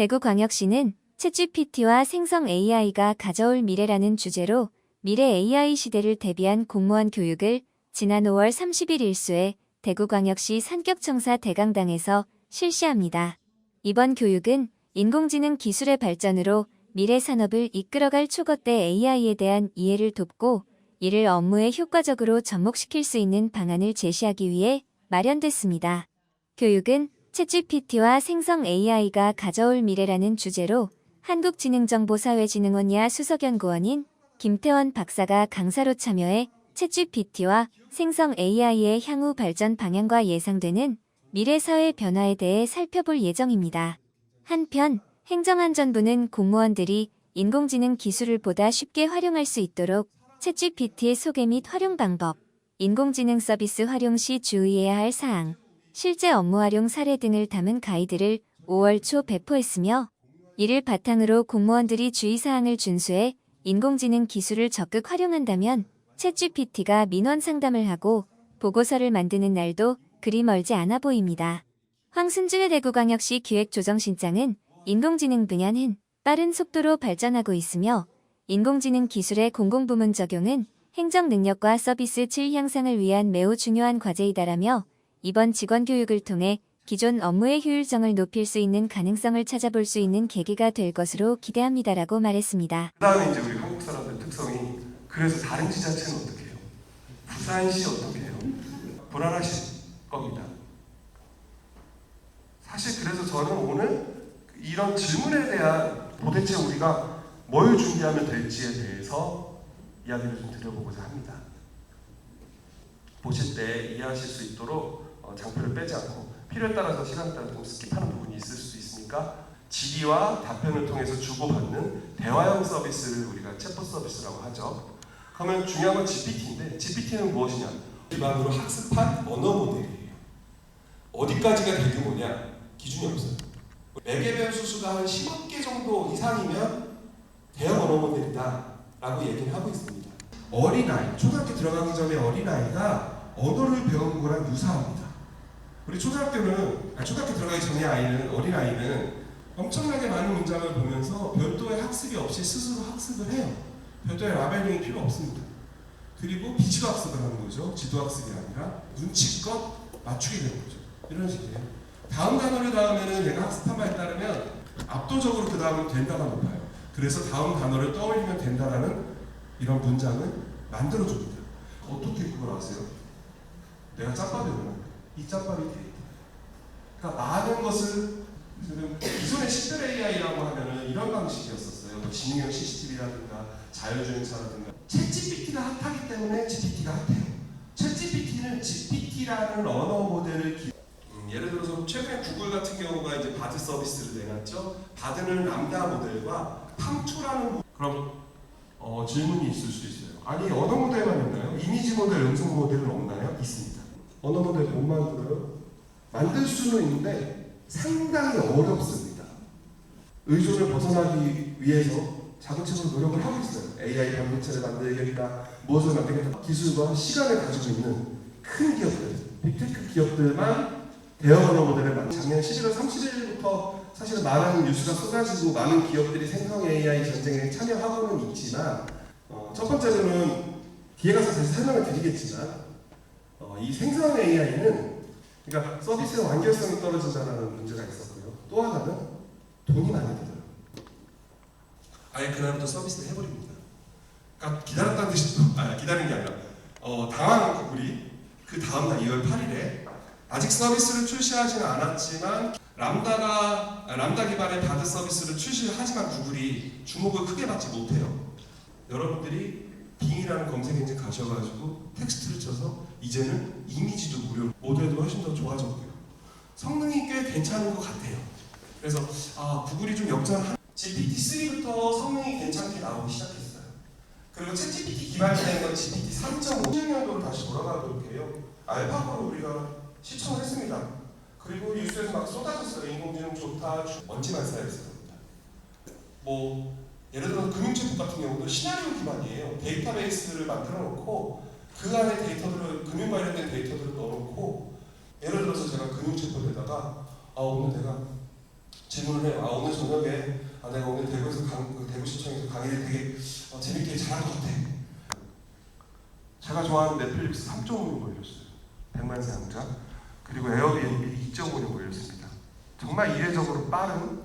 대구광역시는 챗GPT와 생성 AI가 가져올 미래라는 주제로 미래 AI 시대를 대비한 공무원 교육을 지난 5월 30일 일수에 대구광역시 산격청사 대강당에서 실시합니다. 이번 교육은 인공지능 기술의 발전으로 미래 산업을 이끌어갈 초거대 AI에 대한 이해를 돕고 이를 업무에 효과적으로 접목시킬 수 있는 방안을 제시하기 위해 마련됐습니다. 교육은 챗GPT와 생성 AI가 가져올 미래라는 주제로 한국지능정보사회진흥원야 수석연구원인 김태원 박사가 강사로 참여해 챗GPT와 생성 AI의 향후 발전 방향과 예상되는 미래 사회 변화에 대해 살펴볼 예정입니다. 한편 행정안전부는 공무원들이 인공지능 기술을 보다 쉽게 활용할 수 있도록 챗GPT의 소개 및 활용 방법, 인공지능 서비스 활용 시 주의해야 할 사항, 실제 업무 활용 사례 등을 담은 가이드를 5월 초 배포했으며 이를 바탕으로 공무원들이 주의사항을 준수해 인공지능 기술을 적극 활용한다면 챗GPT가 민원 상담을 하고 보고서를 만드는 날도 그리 멀지 않아 보입니다. 황순주 대구광역시 기획조정실장은 인공지능 분야는 빠른 속도로 발전하고 있으며 인공지능 기술의 공공부문 적용은 행정 능력과 서비스 질 향상을 위한 매우 중요한 과제이다라며 이번 직원교육을 통해 기존 업무의 효율성을 높일 수 있는 가능성을 찾아볼 수 있는 계기가 될 것으로 기대합니다라고 말했습니다. 그다음에 이제 우리 한국 사람들 특성이 그래서 다른 지자체는 어떻게 해요? 부산시 어떻게 해요? 불안하실 겁니다. 사실 그래서 저는 오늘 이런 질문에 대한 도대체 우리가 뭘 준비하면 될지에 대해서 이야기를 좀 드려보고자 합니다. 보실 때 이해하실 수 있도록 장표를 빼지 않고 필요에 따라서 시간에 따라 좀 스킵하는 부분이 있을 수 있으니까 질의와 답변을 통해서 주고받는 대화형 서비스를 우리가 챗봇 서비스라고 하죠. 그러면 중요한 건 GPT인데 GPT는 무엇이냐? 기반으로 학습한 언어 모델이에요. 어디까지가 대규모냐? 기준이 없어요. 매개 변수 수가 한 10억 개 정도 이상이면 대형 언어 모델이다 라고 얘기를 하고 있습니다. 어린아이, 초등학교 들어가기 전에 어린아이가 언어를 배우는 거랑 유사합니다. 우리 초등학교 들어가기 전에 어린아이는 엄청나게 많은 문장을 보면서 별도의 학습이 없이 스스로 학습을 해요. 별도의 라벨링이 필요 없습니다. 그리고 비지도 학습을 하는 거죠. 지도 학습이 아니라 눈치껏 맞추게 되는 거죠. 이런 식이에요. 다음 단어를 다음에는 얘가 학습한 바에 따르면 압도적으로 그 다음은 된다가 높아요. 그래서 다음 단어를 떠올리면 된다라는 이런 문장을 만들어줍니다. 어떻게 그걸 아세요? 내가 짬밥이 오면 이 짬밥이 데이터. 그러니까 많은 것을 지금 기존의 10별 AI라고 하면은 이런 방식이었었어요. 뭐 지능형 CCTV라든가 자율주행차라든가 챗GPT가 핫하기 때문에 GPT가 핫해요. 챗GPT는 GPT라는 언어 모델을 예를 들어서 최근에 구글 같은 경우가 이제 바드 서비스를 내놨죠. 바드는 람다 모델과 팜2라는 그럼 질문이 있을 수 있어요. 아니 언어 모델만 있나요? 이미지 모델, 음성 모델은 없나요? 있습니다. 언어 모델 못 만들어요? 만들 수는 있는데 상당히 어렵습니다. 의존을 벗어나기 위해서 자동적으로 노력을 하고 있어요. AI 반도체를 만들겠다, 무엇을 만들겠다. 기술과 시간을 가지고 있는 큰 기업들, 빅테크 기업들만 대형 언어 모델을 작년 11월 30일부터 사실은 많은 뉴스가 쏟아지고 많은 기업들이 생성 AI 전쟁에 참여하고는 있지만 첫 번째로는 뒤에 가서 다시 설명을 드리겠지만 이 생성 AI는 그러니까 서비스의 완결성이 떨어진다는 문제가 있었고요. 또 하나는 돈이 많이 들어요. 아예 그날부터 서비스를 해버립니다. 그러니까 기다렸다는 듯이 기다린 게 아니라 당황한 구글이 그 다음날 2월 8일에 아직 서비스를 출시하지는 않았지만 람다 기반의 바드 서비스를 출시하지만 구글이 주목을 크게 받지 못해요. 여러분들이 빙이라는 검색 엔진 가셔가지고 텍스트를 쳐서 이제는 이미지도 무료로 모델도 훨씬 더 좋아졌고요. 성능이 꽤 괜찮은 것 같아요. 그래서 구글이 좀 역전한 GPT-3부터 성능이 괜찮게 나오기 시작했어요. 그리고 챗GPT 기반이 되는 건 GPT 3.5년도로 다시 돌아가도록 해요. 알파고를 우리가 시청을 했습니다. 그리고 뉴스에서 막 쏟아졌어요. 인공지능 좋다, 먼지만 쌓여있을 겁니다. 뭐 예를 들어 금융체포 같은 경우도 시나리오 기반이에요. 데이터베이스를 만들어 놓고 그 안에 데이터들을 금융 관련된 데이터들을 넣어놓고 예를 들어서 제가 금융체포에다가 오늘 내가 질문을 해요. 오늘 저녁에 내가 오늘 대구에서 대구시청에서 강의를 되게 재밌게 잘한 것 같아. 제가 좋아하는 넷플릭스 3.5년 걸렸어요. 100만 사용자. 그리고 에어비앤비 2.5년 걸렸습니다. 정말 이례적으로 빠른